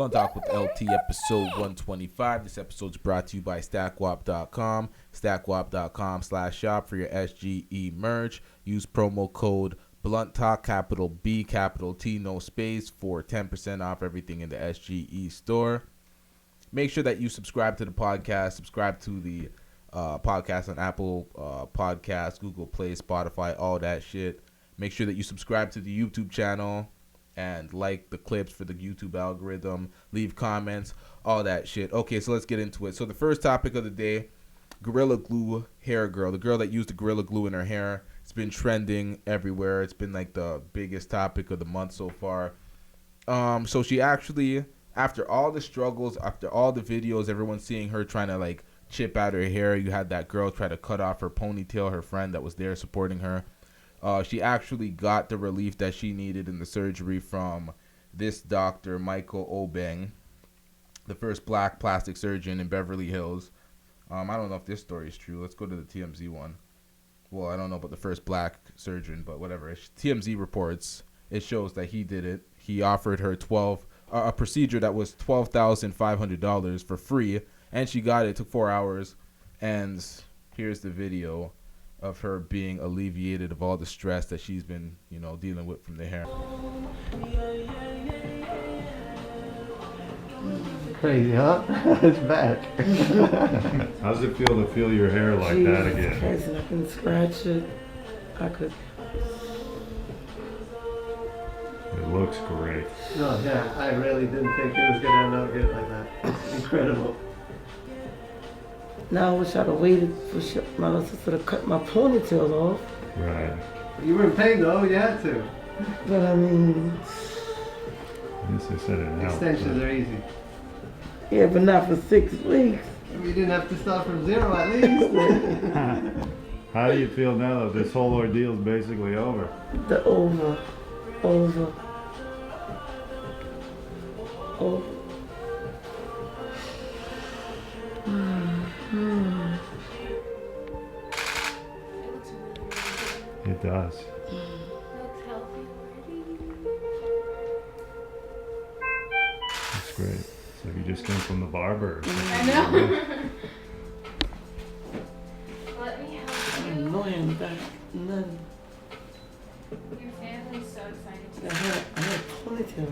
Blunt Talk with LT, episode 125. This episode is brought to you by StackWap.com. StackWap.com/shop for your SGE merch. Use promo code Blunt Talk, capital B, capital T, no space, for 10% off everything in the SGE store. Make sure that you subscribe to the podcast. Subscribe to the podcast on Apple Podcasts, Google Play, Spotify, all that shit. Make sure that you subscribe to the YouTube channel and like the clips for the YouTube algorithm. Leave comments, all that shit. Okay, so let's get into it. So the first topic of the day, Gorilla Glue hair girl. The girl that used the Gorilla Glue in her hair. It's been trending everywhere. It's been like the biggest topic of the month so far. So she actually, after all the struggles, after all the videos, everyone seeing her trying to like chip out her hair. You had that girl try to cut off her ponytail, her friend that was there supporting her. She actually got the relief that she needed in the surgery from this doctor, Michael Obeng, the first black plastic surgeon in Beverly Hills. I don't know if this story is true. Let's go to the TMZ one. Well, I don't know about the first black surgeon, but whatever. TMZ reports, it shows that he did it. He offered her a procedure that was $12,500 for free, and she got it. It took 4 hours, and here's the video of her being alleviated of all the stress that she's been, dealing with from the hair. Crazy, huh? It's bad. How does it feel to feel your hair like that again? Crazy. I can scratch it. I could. It looks great. No, yeah, I really didn't think it was gonna end up good like that. It's incredible. Now I wish I'd have waited for my little sister to cut my ponytail off. Right. You were in pain though, you had to. But I mean, Yes, I said it helped. Extensions are easy. yeah, but not for 6 weeks. You didn't have to start from zero at least. How do you feel now that this whole ordeal is basically over? The over. It does. Looks healthy already. That's great. It's like you just came from the barber. I know. Let me help I'm you. annoying back. None. Your family's so excited to I had a ponytail.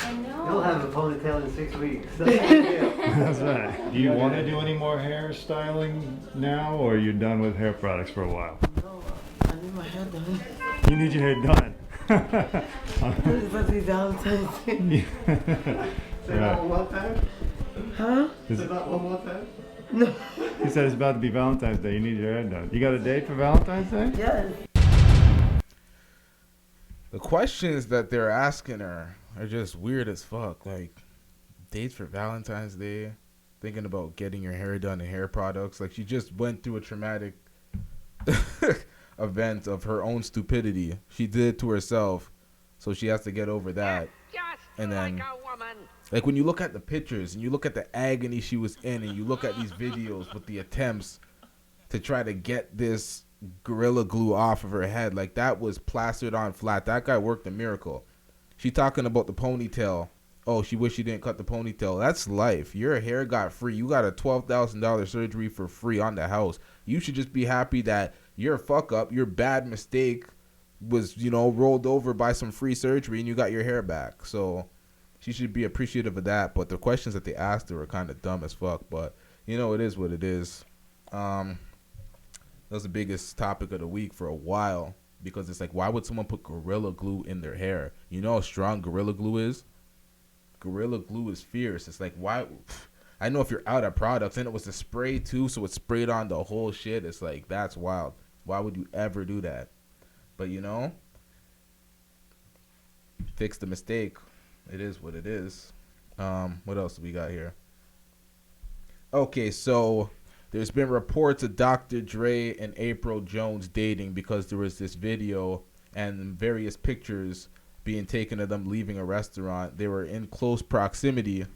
I know. You'll have a ponytail in 6 weeks. That's the deal. That's right. Do you want to do any more hairstyling now, or are you done with hair products for a while? No, I need my hair done. You need your hair done. It's about to be Valentine's Day. Say that one more time. Huh? Say that one more time. No. He said it's about to be Valentine's Day. You need your hair done. You got a date for Valentine's Day? Yes. The questions that they're asking her are just weird as fuck. Like, dates for Valentine's Day, thinking about getting your hair done and hair products. Like, she just went through a traumatic event of her own stupidity. She did it to herself, so she has to get over that. And then, like, when you look at the pictures and you look at the agony she was in, and you look at these videos with the attempts to try to get this Gorilla Glue off of her head, like, that was plastered on flat. That guy worked a miracle. She talking about the ponytail. Oh, she wish she didn't cut the ponytail. That's life. Your hair got free. You got a $12,000 surgery for free on the house. You should just be happy that your fuck up, your bad mistake was, rolled over by some free surgery and you got your hair back. So she should be appreciative of that. But the questions that they asked her were kind of dumb as fuck. But, it is what it is. That was the biggest topic of the week for a while, because it's like, why would someone put Gorilla Glue in their hair? You know how strong Gorilla Glue is? Gorilla Glue is fierce. It's like, why? I know if you're out of products, and it was a spray too, so it sprayed on the whole shit. It's like, that's wild. Why would you ever do that? But, fix the mistake. It is what it is. What else do we got here? Okay, so there's been reports of Dr. Dre and April Jones dating, because there was this video and various pictures being taken of them leaving a restaurant. They were in close proximity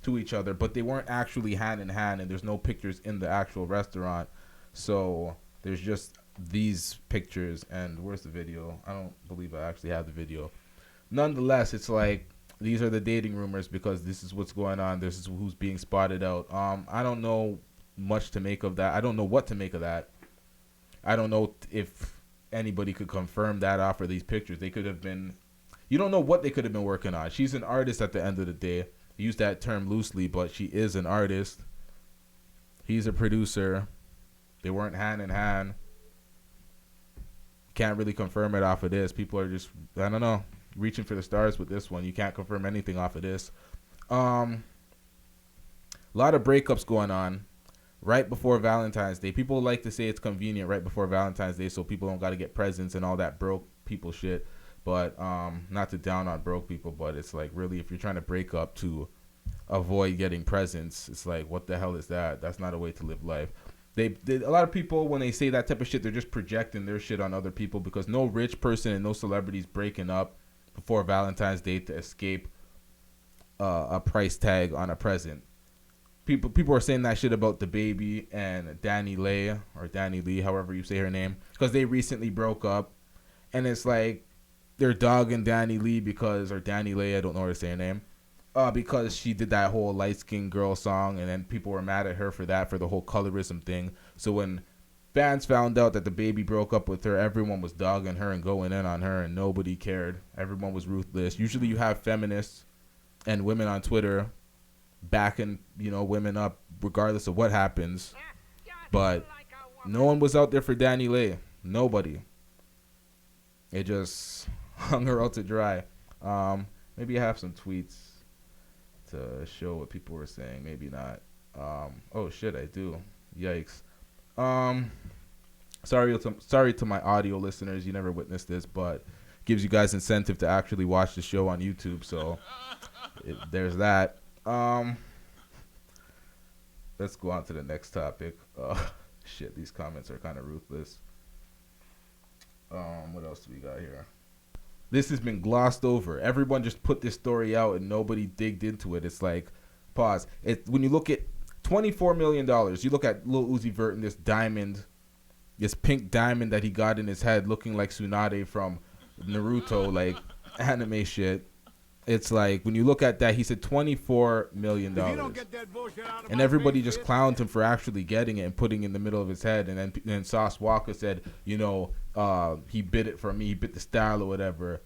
to each other, but they weren't actually hand in hand, and there's no pictures in the actual restaurant. So there's just these pictures, and where's the video? I don't believe I actually have the video. Nonetheless, it's like, these are the dating rumors because this is what's going on. This is who's being spotted out. I don't know much to make of that. I don't know what to make of that. I don't know if anybody could confirm that off of these pictures. They could have been, you don't know what they could have been working on. She's an artist at the end of the day. I use that term loosely, but she is an artist. He's a producer. They weren't hand in hand. Can't really confirm it off of this. People are just, I don't know, reaching for the stars with this one. You can't confirm anything off of this. A lot of breakups going on right before Valentine's Day. People like to say it's convenient right before Valentine's Day so people don't got to get presents and all that broke people shit. But not to down on broke people, but it's like really if you're trying to break up to avoid getting presents, it's like what the hell is that? That's not a way to live life. A lot of people, when they say that type of shit, they're just projecting their shit on other people because no rich person and no celebrities breaking up before Valentine's Day to escape a price tag on a present. People are saying that shit about the baby and Danny Lee, however you say her name, because they recently broke up, and it's like they're dogging Danny Lee or Danny Lee, I don't know how to say her name, because she did that whole light-skinned girl song, and then people were mad at her for that, for the whole colorism thing. So when fans found out that the baby broke up with her, everyone was dogging her and going in on her, and nobody cared. Everyone was ruthless. Usually you have feminists and women on Twitter backing, women up regardless of what happens. But no one was out there for Danny Lee. Nobody. It just hung her out to dry. Maybe I have some tweets to show what people were saying. Maybe not. Oh shit, I do. Yikes. Sorry to my audio listeners. You never witnessed this, but gives you guys incentive to actually watch the show on YouTube. So there's that. Let's go on to the next topic. Shit, these comments are kind of ruthless. What else do we got here? This has been glossed over. Everyone just put this story out and nobody digged into it. It's like, pause. When you look at $24 million, you look at Lil Uzi Vert and this diamond, this pink diamond that he got in his head looking like Tsunade from Naruto, like anime shit. It's like, when you look at that, he said $24 million. And everybody just clowned him for actually getting it and putting it in the middle of his head. And then Sauce Walker said, he bit it from me, he bit the style or whatever.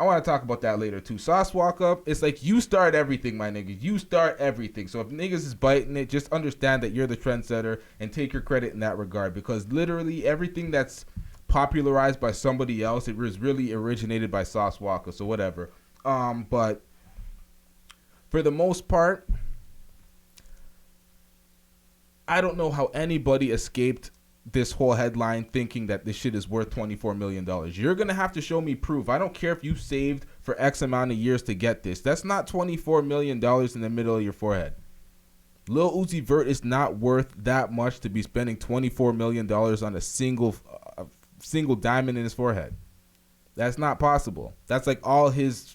I want to talk about that later too. Sauce Walker, it's like, you start everything, my nigga. You start everything. So if niggas is biting it, just understand that you're the trendsetter and take your credit in that regard. Because literally everything that's popularized by somebody else, it was really originated by Sauce Walker. So whatever. But for the most part, I don't know how anybody escaped this whole headline thinking that this shit is worth $24 million. You're going to have to show me proof. I don't care if you saved for X amount of years to get this. That's not $24 million in the middle of your forehead. Lil Uzi Vert is not worth that much to be spending $24 million on a single diamond in his forehead. That's not possible. That's like all his...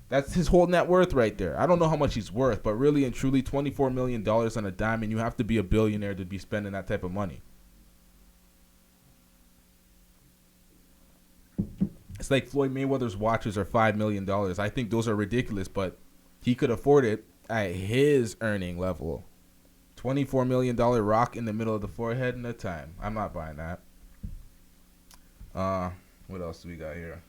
that's his whole net worth right there. I don't know how much he's worth, but really and truly, $24 million on a diamond, you have to be a billionaire to be spending that type of money. It's like Floyd Mayweather's watches are $5 million. I think those are ridiculous, but he could afford it at his earning level. $24 million rock in the middle of the forehead in a time. I'm not buying that. What else do we got here?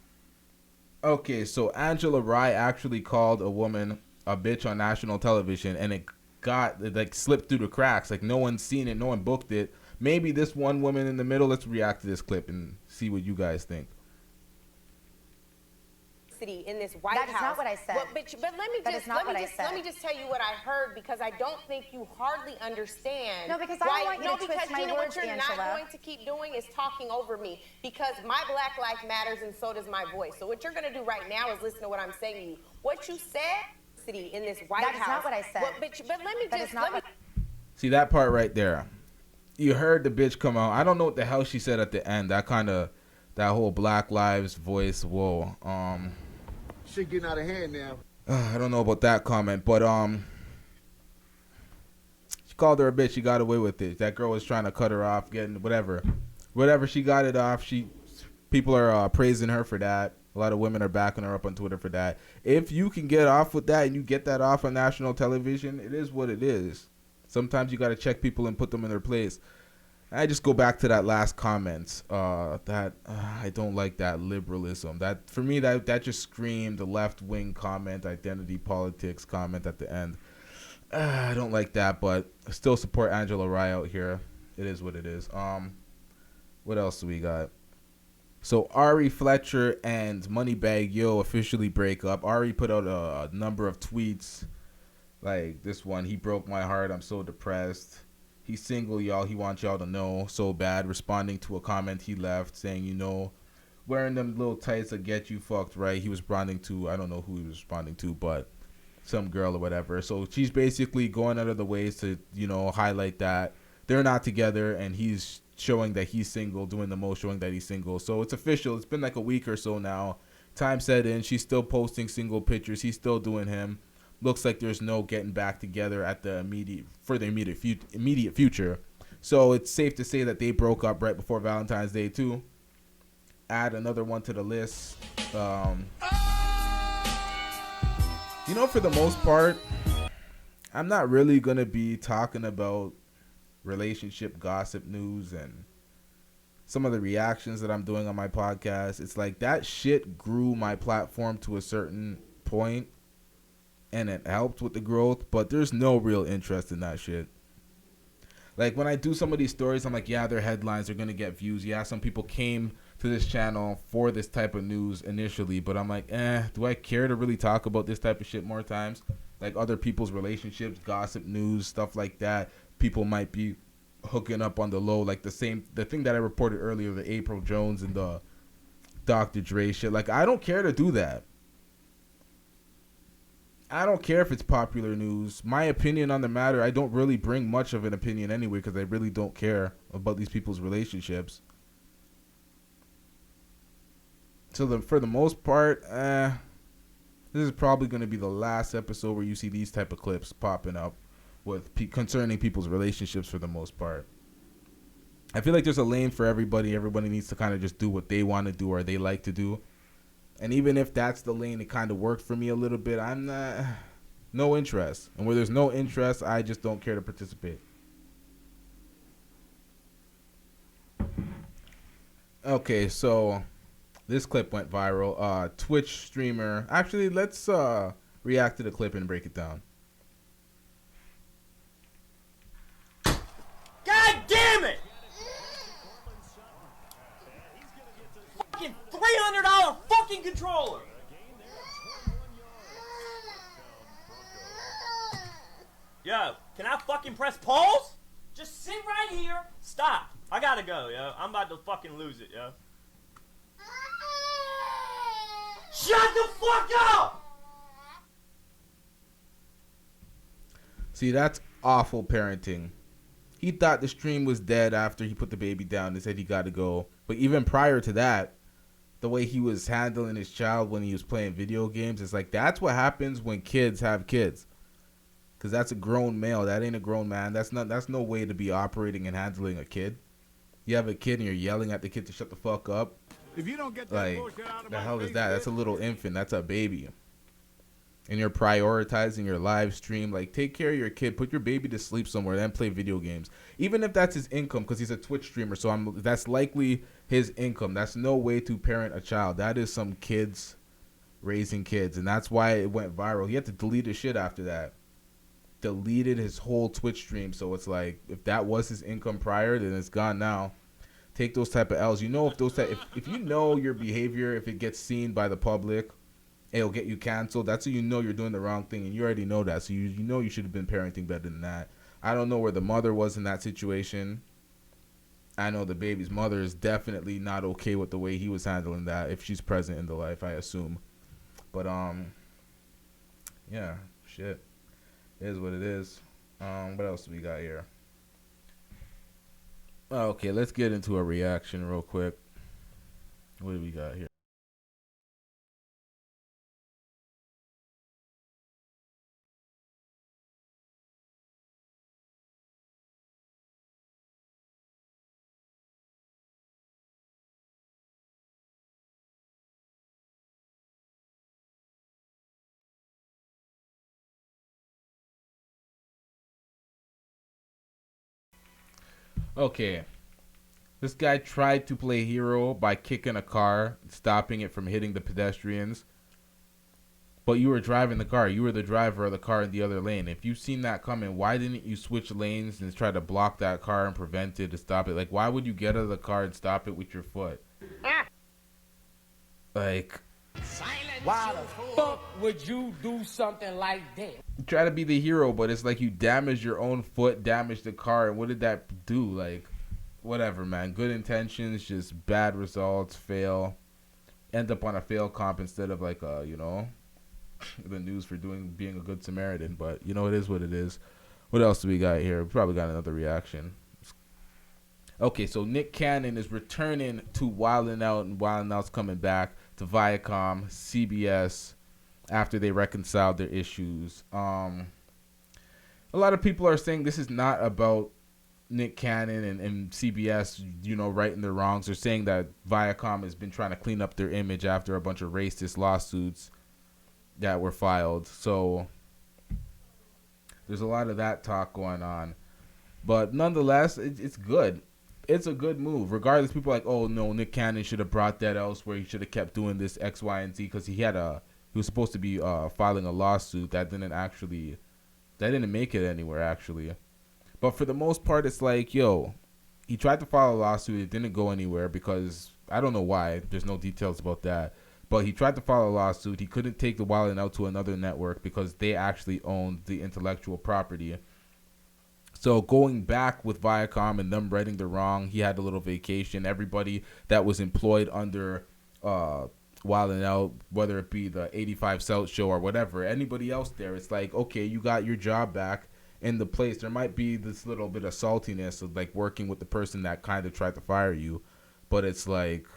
Okay, so Angela Rye actually called a woman a bitch on national television, and it slipped through the cracks. Like, no one's seen it, no one booked it. Maybe this one woman in the middle. Let's react to this clip and see what you guys think. In this White That is House. not what I said. But let me just tell you what I heard, because I don't think you hardly understand. No, because I don't want you to twist my words, what you're Angela. not going to keep doing is talking over me, because my Black life matters and so does my voice. So what you're going to do right now is listen to what I'm saying to you. What you said in this White House. That is not what I said. Let me See that part right there? You heard the bitch come out. I don't know what the hell she said at the end. That whole Black Lives voice. Whoa. Shit getting out of hand now. I don't know about that comment, but she called her a bitch. She got away with it. That girl was trying to cut her off, getting whatever. She got it off. People are praising her for that. A lot of women are backing her up on Twitter for that. If you can get off with that and you get that off on national television, it is what it is. Sometimes you got to check people and put them in their place. I just go back to that last comment. I don't like that liberalism. That for me, that just screamed the left wing comment, identity politics comment at the end. I don't like that, but I still support Angela Rye out here. It is what it is. What else do we got? So Ari Fletcher and Moneybagg Yo officially break up. Ari put out a number of tweets like this one. He broke my heart. I'm so depressed. He's single, y'all. He wants y'all to know so bad. Responding to a comment he left saying, you know, wearing them little tights that get you fucked right. He was responding to, I don't know who he was responding to, but some girl or whatever. So she's basically going out of the ways to, you know, highlight that they're not together and he's showing that he's single, doing the most showing that he's single. So it's official. It's been like a week or so now. Time set in. She's still posting single pictures. He's still doing him. Looks like there's no getting back together at the immediate future. So it's safe to say that they broke up right before Valentine's Day too. Add another one to the list. You know, for the most part, I'm not really gonna be talking about relationship gossip news and some of the reactions that I'm doing on my podcast. It's like that shit grew my platform to a certain point and it helped with the growth, but there's no real interest in that shit. Like when I do some of these stories, I'm like, yeah, they're headlines, they're gonna get views. Yeah, some people came to this channel for this type of news initially, but I'm like, do I care to really talk about this type of shit more times? Like other people's relationships, gossip news, stuff like that. People might be hooking up on the low, like the thing that I reported earlier, the April Jones and the Dr. Dre shit. Like I don't care to do that. I don't care if it's popular news. My opinion on the matter, I don't really bring much of an opinion anyway because I really don't care about these people's relationships. So for the most part, this is probably going to be the last episode where you see these type of clips popping up with concerning people's relationships for the most part. I feel like there's a lane for everybody. Everybody needs to kind of just do what they want to do or they like to do. And even if that's the lane, it kind of worked for me a little bit. I'm not, no interest. And where there's no interest, I just don't care to participate. Okay, so this clip went viral. Twitch streamer. Actually, let's react to the clip and break it down. God damn it! Fucking $300 fucking controller! Yo, can I fucking press pause? Just sit right here. Stop. I gotta go, yo. I'm about to fucking lose it, yo. Shut the fuck up! See, that's awful parenting. He thought the stream was dead after he put the baby down and said he got to go. But even prior to that, the way he was handling his child when he was playing video games, it's like that's what happens when kids have kids. Because that's a grown male. That ain't a grown man. That's no way to be operating and handling a kid. You have a kid and you're yelling at the kid to shut the fuck up. If you don't get that Like, bullshit out of the my hell is face, that? That's a little infant. That's a baby. And you're prioritizing your live stream. Like, take care of your kid. Put your baby to sleep somewhere. Then play video games. Even if that's his income, because he's a Twitch streamer. So that's likely his income. That's no way to parent a child. That is some kids raising kids. And that's why it went viral. He had to delete his shit after that. Deleted his whole Twitch stream. So it's like, if that was his income prior, then it's gone now. Take those type of L's. You know, if you know your behavior, if it gets seen by the public, it'll get you canceled. That's how you know you're doing the wrong thing, and you already know that. So you know you should have been parenting better than that. I don't know where the mother was in that situation. I know the baby's mother is definitely not okay with the way he was handling that, if she's present in the life, I assume. But yeah, shit. It is what it is. What else do we got here? Okay, let's get into a reaction real quick. What do we got here? Okay. This guy tried to play hero by kicking a car, stopping it from hitting the pedestrians. But you were driving the car. You were the driver of the car in the other lane. If you've seen that coming, why didn't you switch lanes and try to block that car and prevent it to stop it? Like, why would you get out of the car and stop it with your foot? Like, why the fuck would you do something like that? you try to be the hero, but it's like you damaged your own foot, damaged the car, and what did that do? Like, whatever, man. Good intentions, just bad results, fail. End up on a fail comp instead of like a, you know, the news for being a good Samaritan. But, you know, it is what it is. What else do we got here? We probably got another reaction. Okay, so Nick Cannon is returning to Wildin' Out, and Wildin' Out's coming back to Viacom, CBS, after they reconciled their issues. A lot of people are saying this is not about Nick Cannon and CBS, you know, righting their wrongs. They're saying that Viacom has been trying to clean up their image after a bunch of racist lawsuits that were filed. So there's a lot of that talk going on. But nonetheless, it's good. It's a good move. Regardless, people are like, oh, no, Nick Cannon should have brought that elsewhere. He should have kept doing this X, Y, and Z because he was supposed to be filing a lawsuit that didn't make it anywhere, actually. But for the most part, it's like, yo, he tried to file a lawsuit. It didn't go anywhere because I don't know why. There's no details about that. But he tried to file a lawsuit. He couldn't take the Wild 'N Out to another network because they actually owned the intellectual property. So going back with Viacom and them righting the wrong, he had a little vacation. Everybody that was employed under Wild 'N Out, whether it be the 85 South show or whatever, anybody else there, it's like, okay, you got your job back in the place. There might be this little bit of saltiness of like working with the person that kind of tried to fire you, but it's like,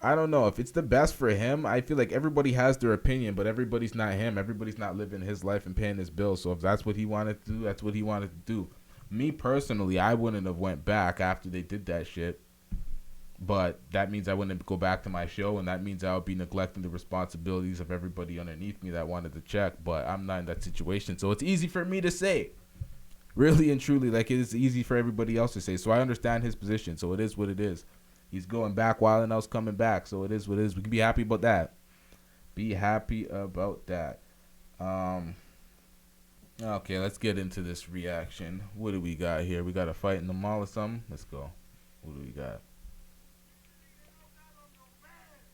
I don't know if it's the best for him. I feel like everybody has their opinion, but everybody's not him. Everybody's not living his life and paying his bills. So if that's what he wanted to do, that's what he wanted to do. Me personally, I wouldn't have went back after they did that shit. But that means I wouldn't go back to my show, and that means I would be neglecting the responsibilities of everybody underneath me that wanted to check. But I'm not in that situation, so it's easy for me to say. Really and truly, like, it is easy for everybody else to say. So I understand his position, so it is what it is. He's going back while and else coming back, so it is what it is. We can be happy about that. Be happy about that. Okay, let's get into this reaction. What do we got here? We got a fight in the mall or something? Let's go. What do we got?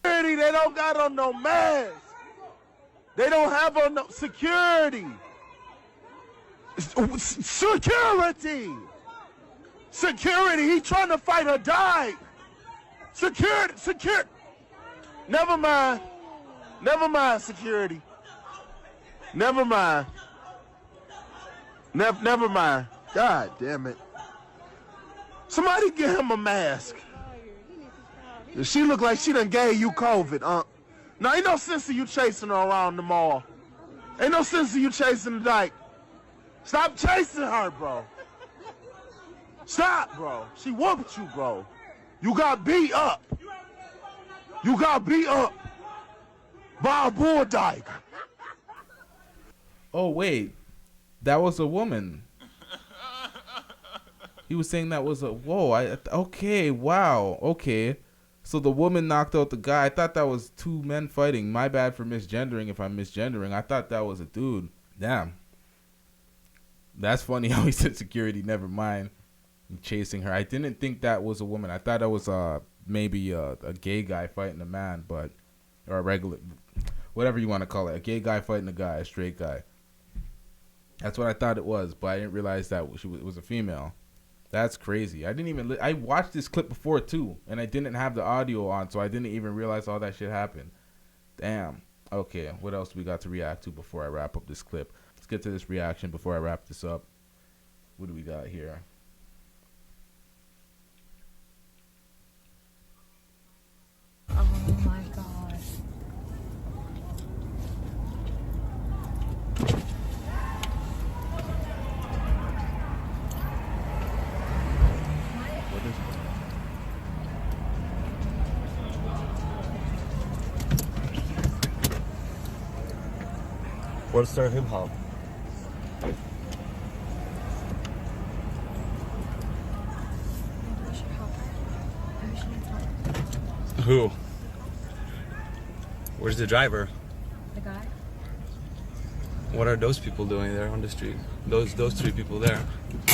They don't got on no mask. They don't have on no security. Security. He trying to fight or die. Security. Never mind, security. Never mind. Never mind. God damn it. Somebody get him a mask. She look like she done gave you COVID, Now, ain't no sense of you chasing her around the mall. Ain't no sense of you chasing the dyke. Stop chasing her, bro. Stop, bro. She whooped you, bro. You got beat up. By a bull dyke. Oh, wait. That was a woman. He was saying that was a... Whoa. Okay, wow. Okay. So the woman knocked out the guy. I thought that was two men fighting. My bad for misgendering if I'm misgendering. I thought that was a dude. Damn. That's funny how he said security. Never mind. Chasing her. I didn't think that was a woman. I thought that was maybe a gay guy fighting a man, or a regular, whatever you want to call it. A gay guy fighting a guy, a straight guy. That's what I thought it was, but I didn't realize that she was a female. That's crazy. I watched this clip before too, and I didn't have the audio on, so I didn't even realize all that shit happened. Damn. Okay, what else do we got to react to before I wrap up this clip? Let's get to this reaction before I wrap this up. What do we got here? Oh my gosh. What is it? What's their hip hop? Who? Where's the driver? The guy? What are those people doing there on the street? Those 3 people there. No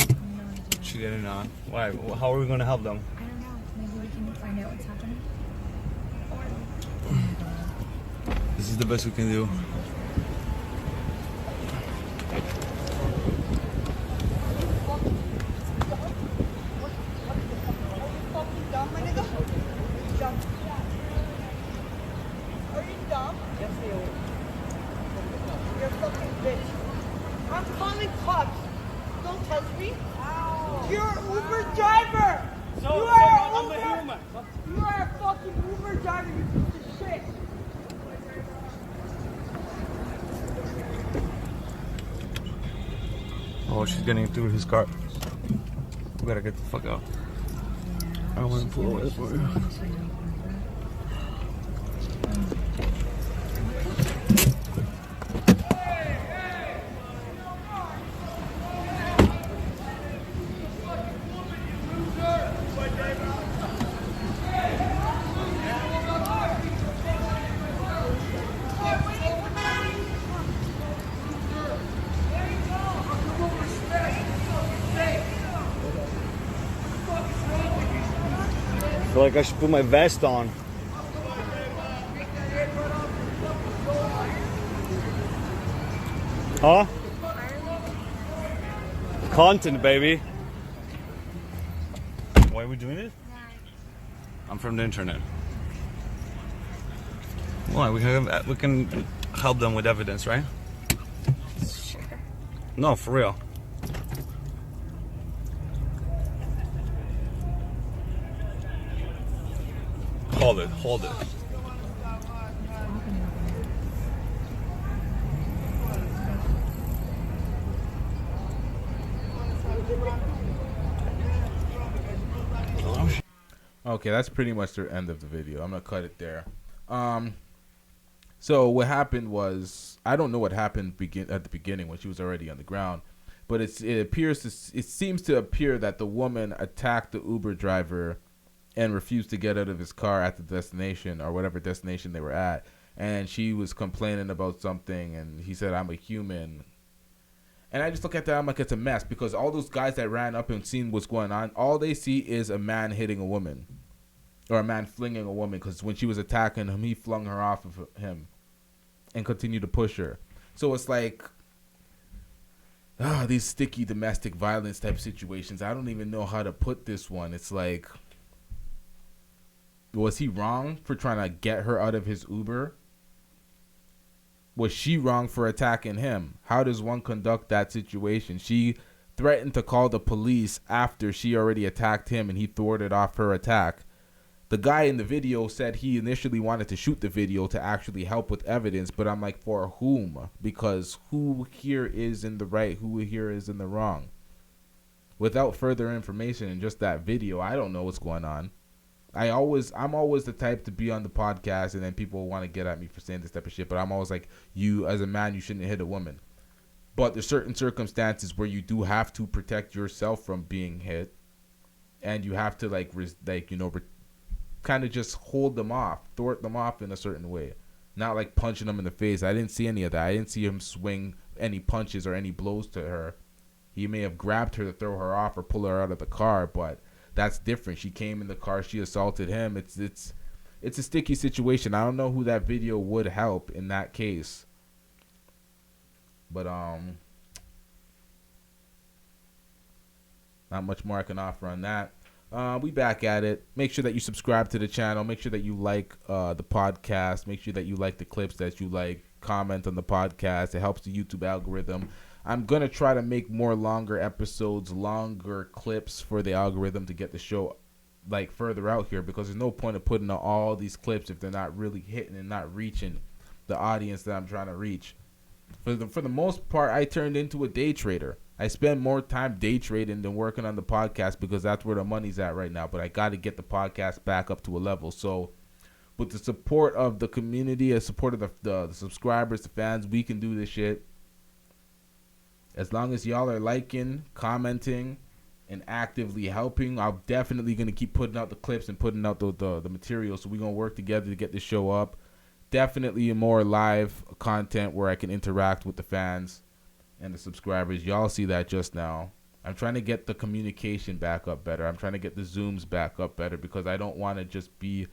idea. She didn't know. Why? How are we gonna help them? I don't know. Maybe we can find out what's happening. This is the best we can do. I'm calling cops. Don't touch me. You're an Uber driver. You are a Uber. You are a fucking Uber driver. You piece of shit. Oh, she's getting through his car. We gotta get the fuck out. I don't want to pull away for you. I feel like I should put my vest on. Huh? Content, baby. Why are we doing this? I'm from the internet. Why? We can help them with evidence, right? Sure. No, for real. Hold it. Okay, that's pretty much the end of the video. I'm gonna cut it there. So what happened was, I don't know what happened at the beginning when she was already on the ground, but it seems to appear that the woman attacked the Uber driver and refused to get out of his car at the destination or whatever destination they were at, and she was complaining about something, and he said, "I'm a human." And I just look at that, I'm like, it's a mess, because all those guys that ran up and seen what's going on, all they see is a man hitting a woman, or a man flinging a woman, because when she was attacking him, he flung her off of him and continued to push her. So it's like, these sticky domestic violence type situations. I don't even know how to put this one. It's like, was he wrong for trying to get her out of his Uber? Was she wrong for attacking him? How does one conduct that situation? She threatened to call the police after she already attacked him and he thwarted off her attack. The guy in the video said he initially wanted to shoot the video to actually help with evidence, but I'm like, for whom? Because who here is in the right? Who here is in the wrong? Without further information in just that video, I don't know what's going on. I'm always the type to be on the podcast and then people want to get at me for saying this type of shit, but I'm always like, you as a man, you shouldn't hit a woman. But there's certain circumstances where you do have to protect yourself from being hit, and you have to kind of just hold them off, thwart them off in a certain way, not like punching them in the face. I didn't see any of that. I didn't see him swing any punches or any blows to her. He may have grabbed her to throw her off or pull her out of the car, but that's different. She came in the car, she assaulted him. It's a sticky situation. I don't know who that video would help in that case. But not much more I can offer on that. We back at it. Make sure that you subscribe to the channel. Make sure that you like the podcast. Make sure that you like the clips that you like. Comment on the podcast. It helps the YouTube algorithm. I'm going to try to make more longer episodes, longer clips for the algorithm to get the show like further out here, because there's no point of putting out all these clips if they're not really hitting and not reaching the audience that I'm trying to reach. For the most part, I turned into a day trader. I spend more time day trading than working on the podcast because that's where the money's at right now. But I got to get the podcast back up to a level. So with the support of the community, the support of the subscribers, the fans, we can do this shit. As long as y'all are liking, commenting, and actively helping. I'm definitely going to keep putting out the clips and putting out the material. So we're going to work together to get this show up. Definitely more live content where I can interact with the fans and the subscribers. Y'all see that just now. I'm trying to get the communication back up better. I'm trying to get the Zooms back up better because I don't want to just be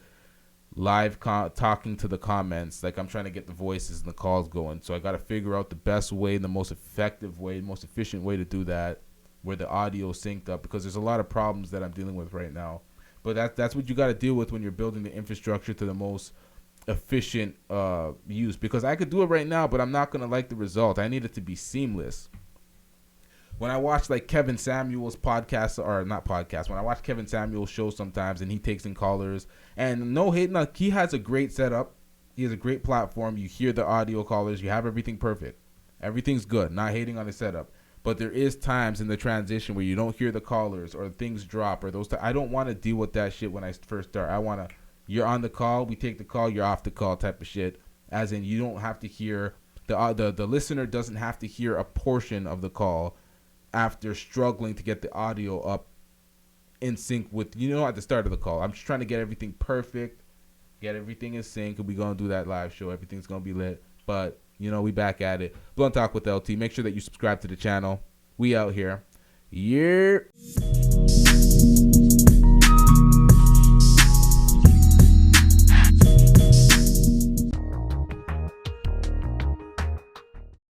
live talking to the comments. Like, I'm trying to get the voices and the calls going. So I got to figure out the best way, the most effective way, the most efficient way to do that, where the audio is synced up, because there's a lot of problems that I'm dealing with right now. But that's what you got to deal with when you're building the infrastructure to the most efficient use. Because I could do it right now, but I'm not going to like the result. I need it to be seamless. When I watch like Kevin Samuel's podcast, or not podcast, when I watch Kevin Samuel's show sometimes and he takes in callers, and no hate, no, he has a great setup. He has a great platform. You hear the audio callers. You have everything perfect. Everything's good. Not hating on the setup. But there is times in the transition where you don't hear the callers or things drop or those. I don't want to deal with that shit when I first start. I want to, you're on the call, we take the call, you're off the call type of shit. As in, you don't have to hear, the listener doesn't have to hear a portion of the call after struggling to get the audio up in sync with, at the start of the call. I'm just trying to get everything perfect, get everything in sync, and we're going to do that live show. Everything's going to be lit. But, we back at it. Blunt Talk with LT. Make sure that you subscribe to the channel. We out here. Yeah.